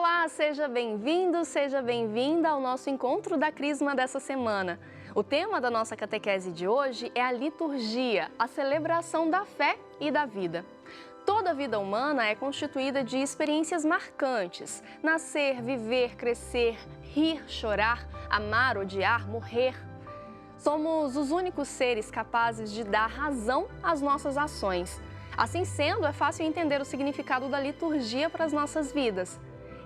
Olá, seja bem-vindo, seja bem-vinda ao nosso encontro da Crisma dessa semana. O tema da nossa catequese de hoje é a liturgia, a celebração da fé e da vida. Toda a vida humana é constituída de experiências marcantes: nascer, viver, crescer, rir, chorar, amar, odiar, morrer. Somos os únicos seres capazes de dar razão às nossas ações. Assim sendo, é fácil entender o significado da liturgia para as nossas vidas.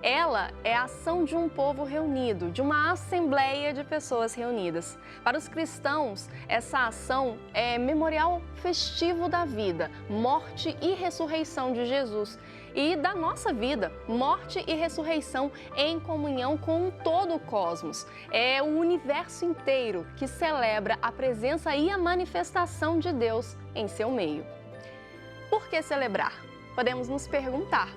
Ela é a ação de um povo reunido, de uma assembleia de pessoas reunidas. Para os cristãos, essa ação é memorial festivo da vida, morte e ressurreição de Jesus e da nossa vida, morte e ressurreição em comunhão com todo o cosmos. É o universo inteiro que celebra a presença e a manifestação de Deus em seu meio. Por que celebrar? Podemos nos perguntar.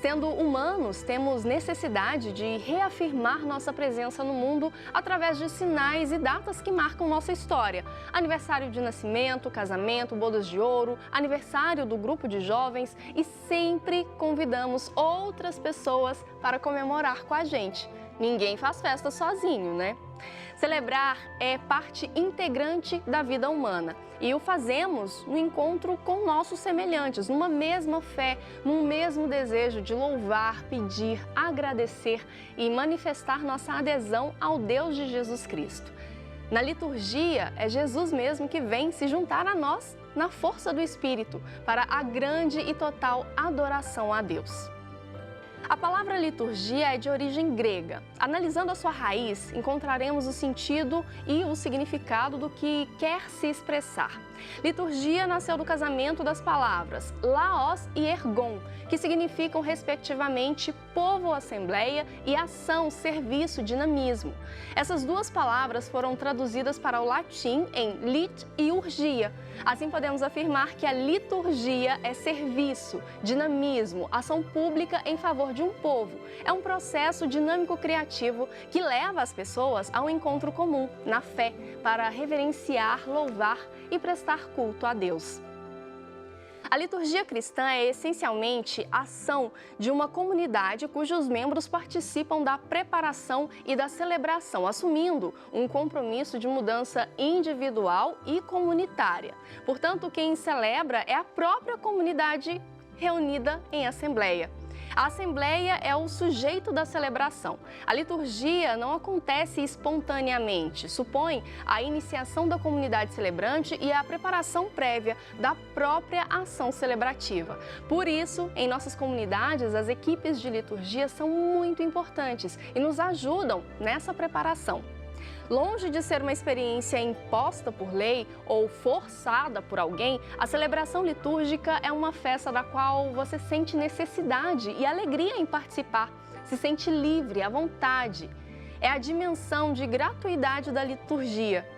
Sendo humanos, temos necessidade de reafirmar nossa presença no mundo através de sinais e datas que marcam nossa história. Aniversário de nascimento, casamento, bodas de ouro, aniversário do grupo de jovens e sempre convidamos outras pessoas para comemorar com a gente. Ninguém faz festa sozinho, né? Celebrar é parte integrante da vida humana e o fazemos no encontro com nossos semelhantes, numa mesma fé, num mesmo desejo de louvar, pedir, agradecer e manifestar nossa adesão ao Deus de Jesus Cristo. Na liturgia, é Jesus mesmo que vem se juntar a nós na força do Espírito para a grande e total adoração a Deus. A palavra liturgia é de origem grega. Analisando a sua raiz, encontraremos o sentido e o significado do que quer se expressar. Liturgia nasceu do casamento das palavras laos e ergon, que significam respectivamente povo ou assembleia e ação, serviço, dinamismo. Essas duas palavras foram traduzidas para o latim em lit e urgia. Assim podemos afirmar que a liturgia é serviço, dinamismo, ação pública em favor de um povo. É um processo dinâmico criativo que leva as pessoas ao encontro comum, na fé, para reverenciar, louvar e prestar culto a Deus. A liturgia cristã é essencialmente a ação de uma comunidade cujos membros participam da preparação e da celebração, assumindo um compromisso de mudança individual e comunitária. Portanto, quem celebra é a própria comunidade reunida em assembleia. A assembleia é o sujeito da celebração. A liturgia não acontece espontaneamente, supõe a iniciação da comunidade celebrante e a preparação prévia da própria ação celebrativa. Por isso, em nossas comunidades, as equipes de liturgia são muito importantes e nos ajudam nessa preparação. Longe de ser uma experiência imposta por lei ou forçada por alguém, a celebração litúrgica é uma festa da qual você sente necessidade e alegria em participar, se sente livre, à vontade. É a dimensão de gratuidade da liturgia.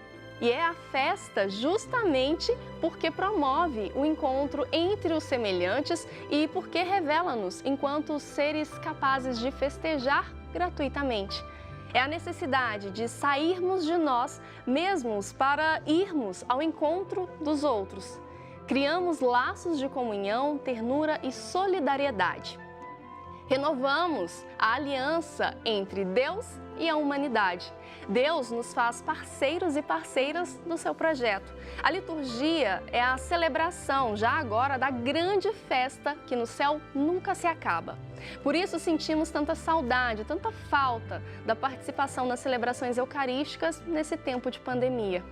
E é a festa justamente porque promove o encontro entre os semelhantes e porque revela-nos enquanto seres capazes de festejar gratuitamente. É a necessidade de sairmos de nós mesmos para irmos ao encontro dos outros. Criamos laços de comunhão, ternura e solidariedade. Renovamos a aliança entre Deus e a humanidade. Deus nos faz parceiros e parceiras do seu projeto. A liturgia é a celebração, já agora, da grande festa que no céu nunca se acaba. Por isso sentimos tanta saudade, tanta falta da participação nas celebrações eucarísticas nesse tempo de pandemia.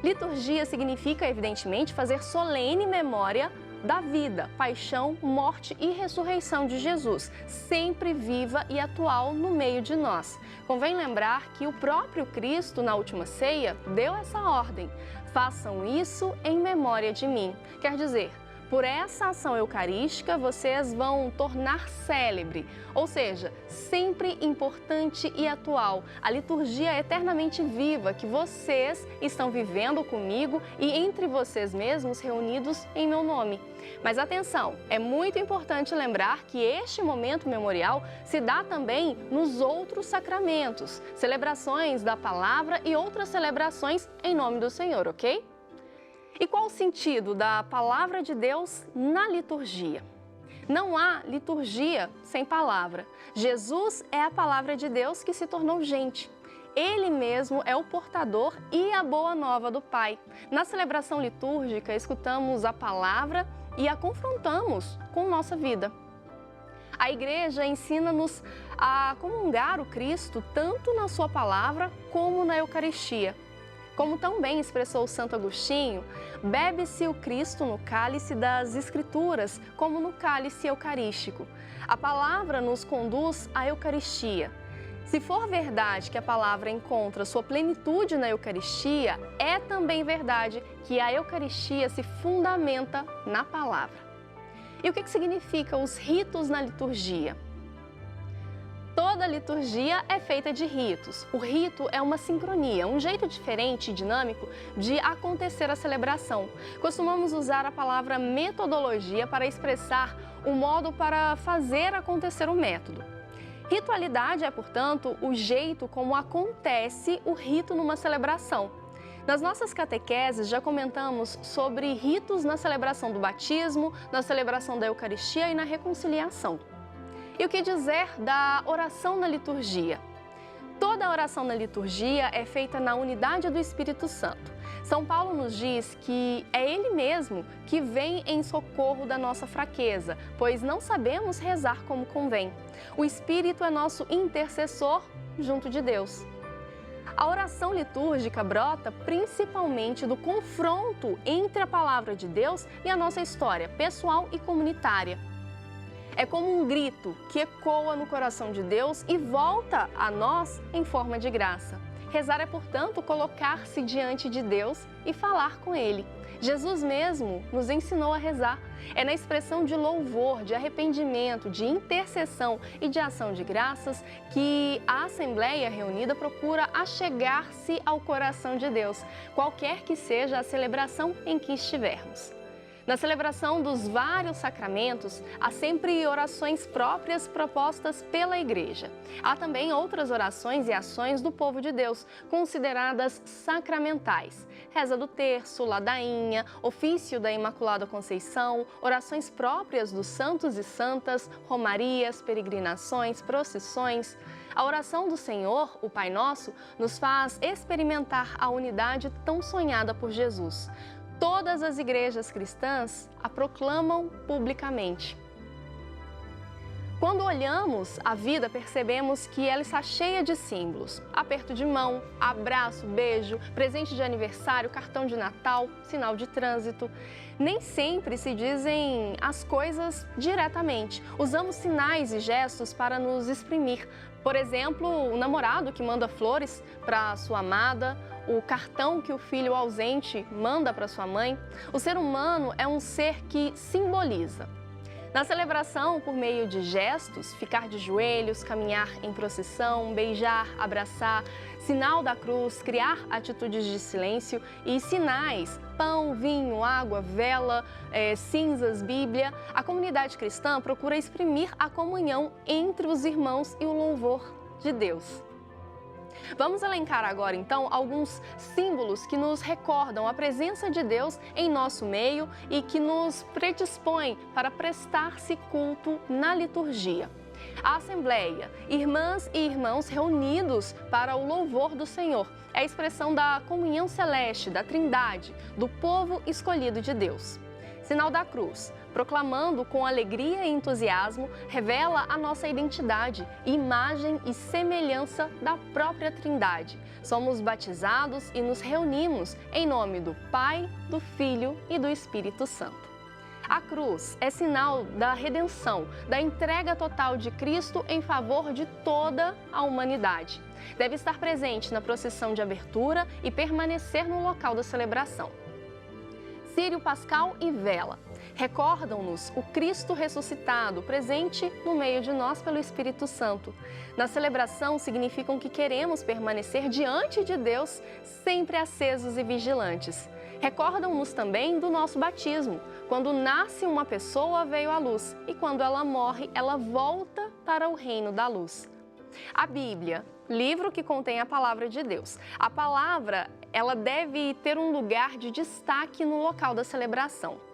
Liturgia significa, evidentemente, fazer solene memória da vida, paixão, morte e ressurreição de Jesus, sempre viva e atual no meio de nós. Convém lembrar que o próprio Cristo, na última ceia, deu essa ordem: façam isso em memória de mim. Quer dizer, por essa ação eucarística, vocês vão tornar célebre, ou seja, sempre importante e atual. A liturgia é eternamente viva que vocês estão vivendo comigo e entre vocês mesmos reunidos em meu nome. Mas atenção, é muito importante lembrar que este momento memorial se dá também nos outros sacramentos, celebrações da palavra e outras celebrações em nome do Senhor, ok? E qual o sentido da palavra de Deus na liturgia? Não há liturgia sem palavra. Jesus é a palavra de Deus que se tornou gente. Ele mesmo é o portador e a boa nova do Pai. Na celebração litúrgica, escutamos a palavra e a confrontamos com nossa vida. A Igreja ensina-nos a comungar o Cristo tanto na sua palavra como na Eucaristia. Como tão bem expressou Santo Agostinho, bebe-se o Cristo no cálice das Escrituras, como no cálice eucarístico. A palavra nos conduz à Eucaristia. Se for verdade que a palavra encontra sua plenitude na Eucaristia, é também verdade que a Eucaristia se fundamenta na palavra. E o que significa os ritos na liturgia? Toda liturgia é feita de ritos. O rito é uma sincronia, um jeito diferente e dinâmico de acontecer a celebração. Costumamos usar a palavra metodologia para expressar o modo para fazer acontecer o método. Ritualidade é, portanto, o jeito como acontece o rito numa celebração. Nas nossas catequeses já comentamos sobre ritos na celebração do batismo, na celebração da Eucaristia e na reconciliação. E o que dizer da oração na liturgia? Toda oração na liturgia é feita na unidade do Espírito Santo. São Paulo nos diz que é Ele mesmo que vem em socorro da nossa fraqueza, pois não sabemos rezar como convém. O Espírito é nosso intercessor junto de Deus. A oração litúrgica brota principalmente do confronto entre a palavra de Deus e a nossa história pessoal e comunitária. É como um grito que ecoa no coração de Deus e volta a nós em forma de graça. Rezar é, portanto, colocar-se diante de Deus e falar com Ele. Jesus mesmo nos ensinou a rezar. É na expressão de louvor, de arrependimento, de intercessão e de ação de graças que a Assembleia reunida procura achegar-se ao coração de Deus, qualquer que seja a celebração em que estivermos. Na celebração dos vários sacramentos, há sempre orações próprias propostas pela Igreja. Há também outras orações e ações do povo de Deus, consideradas sacramentais. Reza do terço, ladainha, ofício da Imaculada Conceição, orações próprias dos santos e santas, romarias, peregrinações, procissões. A oração do Senhor, o Pai Nosso, nos faz experimentar a unidade tão sonhada por Jesus. Todas as igrejas cristãs a proclamam publicamente. Quando olhamos a vida, percebemos que ela está cheia de símbolos. Aperto de mão, abraço, beijo, presente de aniversário, cartão de Natal, sinal de trânsito. Nem sempre se dizem as coisas diretamente. Usamos sinais e gestos para nos exprimir. Por exemplo, o namorado que manda flores para sua amada, o cartão que o filho ausente manda para sua mãe. O ser humano é um ser que simboliza. Na celebração, por meio de gestos, ficar de joelhos, caminhar em procissão, beijar, abraçar, sinal da cruz, criar atitudes de silêncio e sinais, pão, vinho, água, vela, cinzas, Bíblia, a comunidade cristã procura exprimir a comunhão entre os irmãos e o louvor de Deus. Vamos elencar agora, então, alguns símbolos que nos recordam a presença de Deus em nosso meio e que nos predispõem para prestar-se culto na liturgia. A Assembleia, irmãs e irmãos reunidos para o louvor do Senhor, é a expressão da comunhão celeste, da Trindade, do povo escolhido de Deus. Sinal da cruz, proclamando com alegria e entusiasmo, revela a nossa identidade, imagem e semelhança da própria Trindade. Somos batizados e nos reunimos em nome do Pai, do Filho e do Espírito Santo. A cruz é sinal da redenção, da entrega total de Cristo em favor de toda a humanidade. Deve estar presente na procissão de abertura e permanecer no local da celebração. Círio pascal e vela recordam-nos o Cristo ressuscitado, presente no meio de nós pelo Espírito Santo. Na celebração, significam que queremos permanecer diante de Deus, sempre acesos e vigilantes. Recordam-nos também do nosso batismo. Quando nasce uma pessoa, veio a luz, e quando ela morre, ela volta para o reino da luz. A Bíblia, livro que contém a palavra de Deus. A palavra, ela deve ter um lugar de destaque no local da celebração.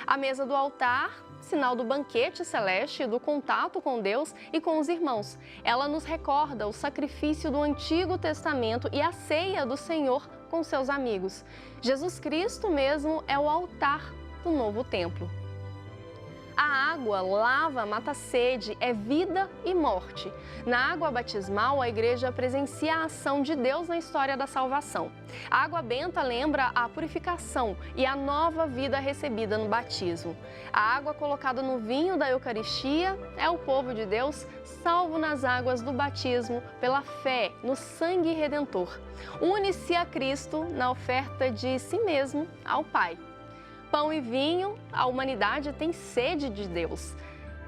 A mesa do altar sinal do banquete celeste, do contato com Deus e com os irmãos. Ela nos recorda o sacrifício do Antigo Testamento e a ceia do Senhor com seus amigos. Jesus Cristo mesmo é o altar do novo templo. A água lava, mata a sede, é vida e morte. Na água batismal, a igreja presencia a ação de Deus na história da salvação. A água benta lembra a purificação e a nova vida recebida no batismo. A água colocada no vinho da Eucaristia é o povo de Deus salvo nas águas do batismo pela fé no sangue redentor. Une-se a Cristo na oferta de si mesmo ao Pai. Pão e vinho, a humanidade tem sede de Deus.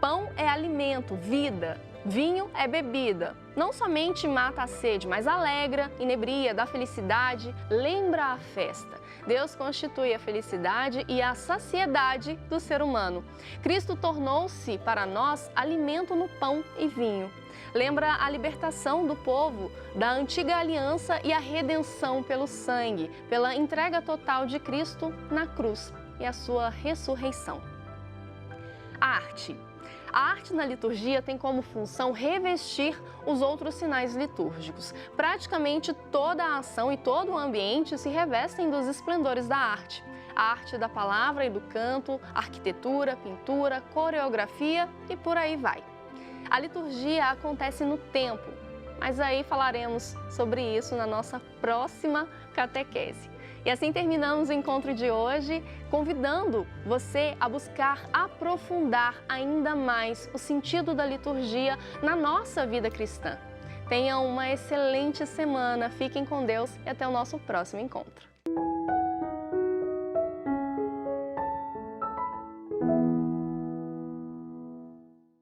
Pão é alimento, vida. Vinho é bebida. Não somente mata a sede, mas alegra, inebria, dá felicidade, lembra a festa. Deus constitui a felicidade e a saciedade do ser humano. Cristo tornou-se para nós alimento no pão e vinho. Lembra a libertação do povo da antiga aliança e a redenção pelo sangue, pela entrega total de Cristo na cruz e a sua ressurreição. A arte. A arte na liturgia tem como função revestir os outros sinais litúrgicos. Praticamente toda a ação e todo o ambiente se revestem dos esplendores da arte. A arte da palavra e do canto, arquitetura, pintura, coreografia e por aí vai. A liturgia acontece no tempo, mas aí falaremos sobre isso na nossa próxima catequese. E assim terminamos o encontro de hoje, convidando você a buscar aprofundar ainda mais o sentido da liturgia na nossa vida cristã. Tenham uma excelente semana, fiquem com Deus e até o nosso próximo encontro.